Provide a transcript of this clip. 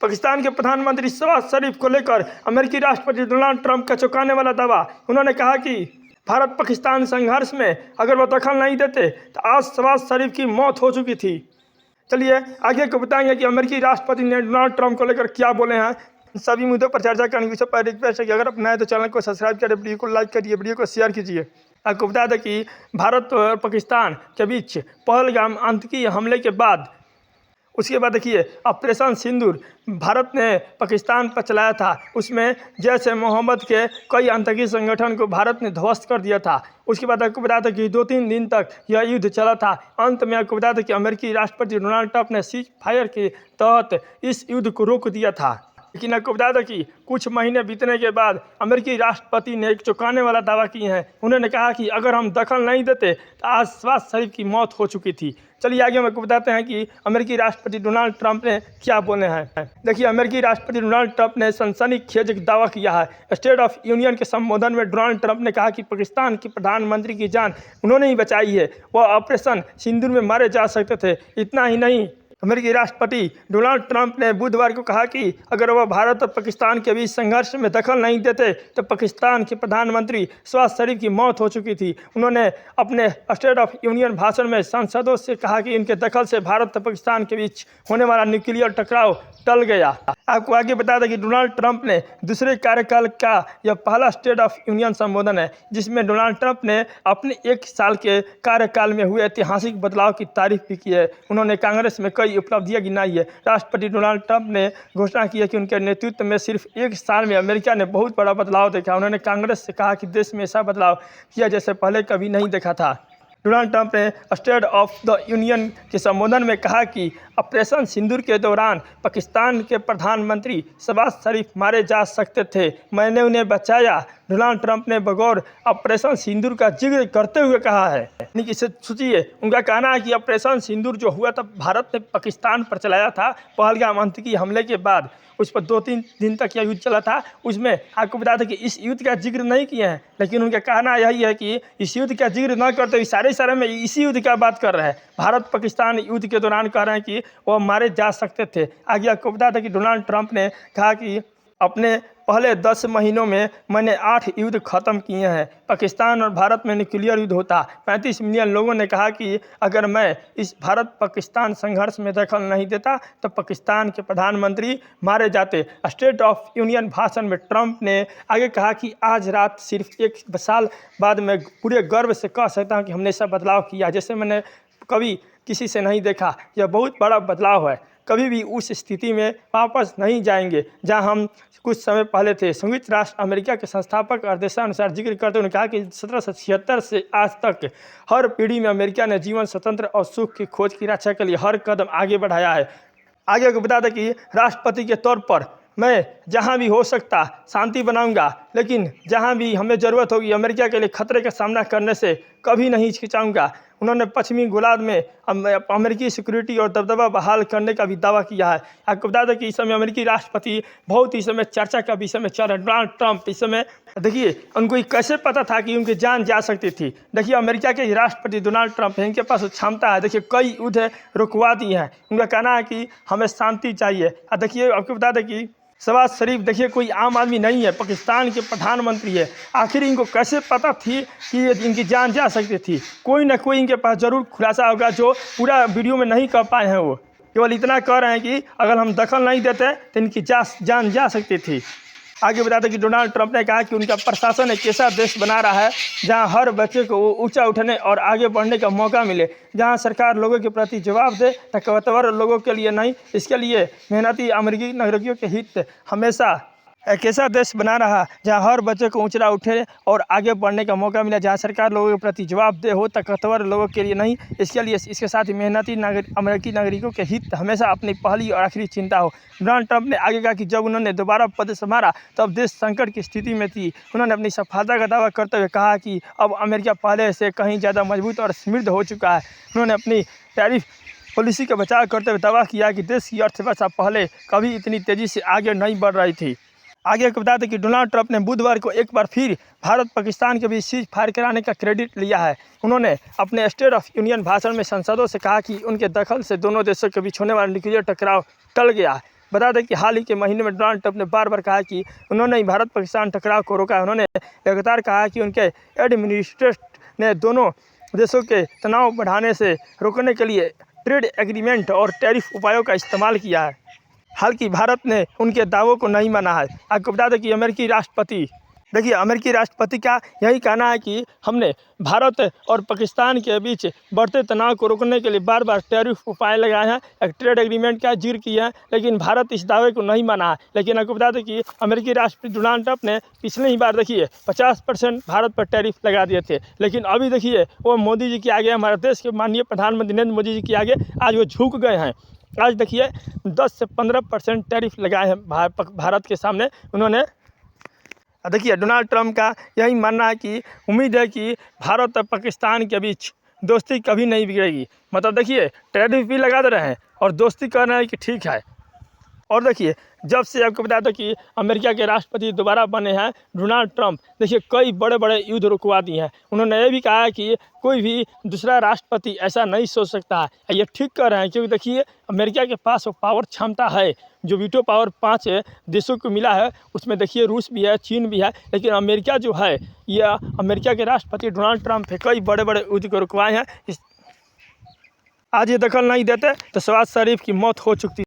पाकिस्तान के प्रधानमंत्री शहबाज शरीफ को लेकर अमेरिकी राष्ट्रपति डोनाल्ड ट्रंप का चौंकाने वाला दावा। उन्होंने कहा कि भारत पाकिस्तान संघर्ष में अगर वो दखल नहीं देते तो आज शहबाज शरीफ की मौत हो चुकी थी। चलिए आगे को बताएंगे कि अमेरिकी राष्ट्रपति ने डोनाल्ड ट्रंप को लेकर क्या बोले हैं। सभी मुद्दों पर चर्चा करने की पर रिक्वेस्ट है कि अगर आप नए तो चैनल को सब्सक्राइब करें, वीडियो को लाइक करिए, वीडियो को शेयर कीजिए। आपको बता दें कि भारत और पाकिस्तान के बीच पहलगाम आतंकी हमले के बाद उसके बाद देखिए ऑपरेशन सिंदूर भारत ने पाकिस्तान पर चलाया था। उसमें जैश ए मोहम्मद के कई आतंकी संगठन को भारत ने ध्वस्त कर दिया था। उसके बाद आपको बता दें कि 2-3 दिन तक यह युद्ध चला था। अंत में आपको बता दें कि अमेरिकी राष्ट्रपति डोनाल्ड ट्रंप ने सीज फायर के तहत इस युद्ध को रोक दिया था। लेकिन आपको बता दें कि कुछ महीने बीतने के बाद अमेरिकी राष्ट्रपति ने एक चौंकाने वाला दावा किए हैं। उन्होंने कहा कि अगर हम दखल नहीं देते तो आज शहबाज शरीफ की मौत हो चुकी थी। चलिए आगे हम आपको बताते हैं कि अमेरिकी राष्ट्रपति डोनाल्ड ट्रंप ने क्या बोले हैं। देखिए अमेरिकी राष्ट्रपति डोनाल्ड ट्रंप ने सनसनीखेज दावा किया है। स्टेट ऑफ यूनियन के संबोधन में डोनाल्ड ट्रंप ने कहा कि पाकिस्तान के प्रधानमंत्री की जान उन्होंने ही बचाई है, वह ऑपरेशन सिंदूर में मारे जा सकते थे। इतना ही नहीं, अमेरिकी राष्ट्रपति डोनाल्ड ट्रंप ने बुधवार को कहा कि अगर वह भारत और पाकिस्तान के बीच संघर्ष में दखल नहीं देते तो पाकिस्तान के प्रधानमंत्री शहबाज शरीफ की मौत हो चुकी थी। उन्होंने अपने स्टेट ऑफ यूनियन भाषण में सांसदों से कहा कि इनके दखल से भारत और पाकिस्तान के बीच होने वाला न्यूक्लियर टकराव टल गया। आपको आगे बता दें कि डोनाल्ड ट्रंप ने दूसरे कार्यकाल का यह पहला स्टेट ऑफ यूनियन संबोधन है जिसमें डोनाल्ड ट्रंप ने अपने 1 साल के कार्यकाल में हुए ऐतिहासिक बदलाव की तारीफ भी की है। उन्होंने कांग्रेस में कई उपलब्धियां गिनाई है। राष्ट्रपति डोनाल्ड ट्रंप ने घोषणा की है कि उनके नेतृत्व में सिर्फ 1 साल में अमेरिका ने बहुत बड़ा बदलाव देखा। उन्होंने कांग्रेस से कहा कि देश में ऐसा बदलाव किया जैसे पहले कभी नहीं देखा था। डोनाल्ड ट्रंप ने स्टेट ऑफ द यूनियन के संबोधन में कहा कि ऑपरेशन सिंदूर के दौरान पाकिस्तान के प्रधानमंत्री शहबाज शरीफ मारे जा सकते थे, मैंने उन्हें बचाया। डोनाल्ड ट्रंप ने बगौर ऑपरेशन सिंदूर का जिक्र करते हुए कहा है। यानी कि इसे सोचिए, उनका कहना है कि ऑपरेशन सिंदूर जो हुआ था भारत ने पाकिस्तान पर चलाया था पहलगाम आतंकी हमले के बाद, उस पर 2-3 दिन तक यह युद्ध चला था। उसमें आपको बता दें कि इस युद्ध का जिक्र नहीं किए हैं, लेकिन उनका कहना यही है कि इस युद्ध का जिक्र न करते हुए सारे में इसी युद्ध का बात कर रहे हैं। भारत पाकिस्तान युद्ध के दौरान कह रहे हैं कि वह मारे जा सकते थे। आगे आपको बता दें कि डोनाल्ड ट्रंप ने कहा कि अपने पहले 10 महीनों में मैंने 8 युद्ध खत्म किए हैं। पाकिस्तान और भारत में न्यूक्लियर युद्ध होता। 35 मिलियन लोगों ने कहा कि अगर मैं इस भारत पाकिस्तान संघर्ष में दखल नहीं देता तो पाकिस्तान के प्रधानमंत्री मारे जाते। स्टेट ऑफ यूनियन भाषण में ट्रंप ने आगे कहा कि आज रात सिर्फ 1 साल बाद मैं पूरे गर्व से कह सकता हूँ कि हमने ऐसा बदलाव किया जैसे मैंने कभी किसी से नहीं देखा। यह बहुत बड़ा बदलाव है। कभी भी उस स्थिति में वापस नहीं जाएंगे जहां हम कुछ समय पहले थे। संयुक्त राष्ट्र अमेरिका के संस्थापक आदेशानुसार जिक्र करते हुए कहा कि 1776 से आज तक हर पीढ़ी में अमेरिका ने जीवन, स्वतंत्र और सुख की खोज की रक्षा के लिए हर कदम आगे बढ़ाया है। आगे को बता दें कि राष्ट्रपति के तौर पर मैं जहां भी हो सकता शांति बनाऊंगा, लेकिन जहां भी हमें ज़रूरत होगी अमेरिका के लिए खतरे का सामना करने से कभी नहीं हिचकिचाऊंगा। उन्होंने पश्चिमी गोलार्ध में अमेरिकी सिक्योरिटी और दबदबा बहाल करने का भी दावा किया है। आपको बता दें कि इस समय अमेरिकी राष्ट्रपति बहुत ही समय चर्चा का विषय में चल रहा है। डोनाल्ड ट्रंप इस समय देखिए उनको कैसे पता था कि उनकी जान जा सकती थी। देखिए अमेरिका के राष्ट्रपति डोनाल्ड ट्रंप है, इनके पास क्षमता है। देखिए कई युद्ध रुकवा दी हैं। उनका कहना है कि हमें शांति चाहिए। देखिए आपको बता दें कि शहबाज शरीफ देखिए कोई आम आदमी नहीं है, पाकिस्तान के प्रधानमंत्री है। आखिर इनको कैसे पता थी कि इनकी जान जा सकती थी? कोई ना कोई इनके पास जरूर खुलासा होगा जो पूरा वीडियो में नहीं कर पाए हैं। वो केवल इतना कह रहे हैं कि अगर हम दखल नहीं देते तो इनकी जान जा सकती थी। आगे बताते कि डोनाल्ड ट्रंप ने कहा कि उनका प्रशासन एक ऐसा देश बना रहा है जहां हर बच्चे को ऊंचा उठने और आगे बढ़ने का मौका मिले, जहां सरकार लोगों के प्रति जवाब दे, ताकतवर लोगों के लिए नहीं। इसके लिए मेहनती अमेरिकी नागरिकों के हित हमेशा एक ऐसा देश बना रहा जहां हर बच्चे को ऊंचा उठे और आगे बढ़ने का मौका मिला, जहां सरकार लोगों के प्रति जवाबदेह हो, ताकतवर लोगों के लिए नहीं। इसके लिए इसके साथ ही मेहनती अमेरिकी नागरिकों के हित हमेशा अपनी पहली और आखिरी चिंता हो। डोनाल्ड ट्रंप ने आगे कहा कि जब उन्होंने दोबारा पद संभाला तब देश संकट की स्थिति में थी। उन्होंने अपनी सफलता का दावा करते हुए कहा कि अब अमेरिका पहले से कहीं ज़्यादा मजबूत और समृद्ध हो चुका है। उन्होंने अपनी टैरिफ पॉलिसी का बचाव करते हुए दावा किया कि देश की अर्थव्यवस्था पहले कभी इतनी तेज़ी से आगे नहीं बढ़ रही थी। आगे आपको बता दें कि डोनाल्ड ट्रंप ने बुधवार को एक बार फिर भारत पाकिस्तान के बीच सीज फायर कराने का क्रेडिट लिया है। उन्होंने अपने स्टेट ऑफ यूनियन भाषण में सांसदों से कहा कि उनके दखल से दोनों देशों के बीच होने वाला न्यूक्लियर टकराव टल गया है। बता दें कि हाल ही के महीने में डोनाल्ड ट्रंप ने बार बार कहा कि उन्होंने ही भारत पाकिस्तान टकराव को रोका है। उन्होंने लगातार कहा कि उनके एडमिनिस्ट्रेशन ने दोनों देशों के तनाव बढ़ाने से रोकने के लिए ट्रेड एग्रीमेंट और टैरिफ उपायों का इस्तेमाल किया है। हालांकि भारत ने उनके दावों को नहीं माना है। आपको बता दें कि अमेरिकी राष्ट्रपति का यही कहना है कि हमने भारत और पाकिस्तान के बीच बढ़ते तनाव को रोकने के लिए बार बार टैरिफ उपाय लगाए हैं, एक ट्रेड एग्रीमेंट का जिक्र किया है, लेकिन भारत इस दावे को नहीं माना है। लेकिन आपको बता दें कि अमेरिकी राष्ट्रपति डोनाल्ड ट्रंप ने पिछले ही बार देखिए 50% भारत पर टैरिफ लगा दिए थे, लेकिन अभी देखिए वो मोदी जी के आगे, हमारे देश के माननीय प्रधानमंत्री नरेंद्र मोदी जी के आगे आज वो झुक गए हैं। आज देखिए 10 से 15% टैरिफ लगाए हैं भारत के सामने उन्होंने। देखिए डोनाल्ड ट्रंप का यही मानना है कि उम्मीद है कि भारत और पाकिस्तान के बीच दोस्ती कभी नहीं बिगड़ेगी। मतलब देखिए टैरिफ भी लगा दे रहे हैं और दोस्ती कर रहे हैं कि ठीक है। और देखिए जब से आपको बता दो कि अमेरिका के राष्ट्रपति दोबारा बने हैं डोनाल्ड ट्रंप, देखिए कई बड़े बड़े युद्ध रुकवा दिए हैं। उन्होंने ये भी कहा है कि कोई भी दूसरा राष्ट्रपति ऐसा नहीं सोच सकता है। ये ठीक कर रहे हैं क्योंकि देखिए अमेरिका के पास वो पावर क्षमता है, जो वीटो पावर 5 देशों को मिला है, उसमें देखिए रूस भी है, चीन भी है, लेकिन अमेरिका जो है, यह अमेरिका के राष्ट्रपति डोनाल्ड ट्रंप है कई बड़े बड़े युद्ध को रुकवाए हैं। आज ये दखल नहीं देते तो शहबाज शरीफ की मौत हो चुकी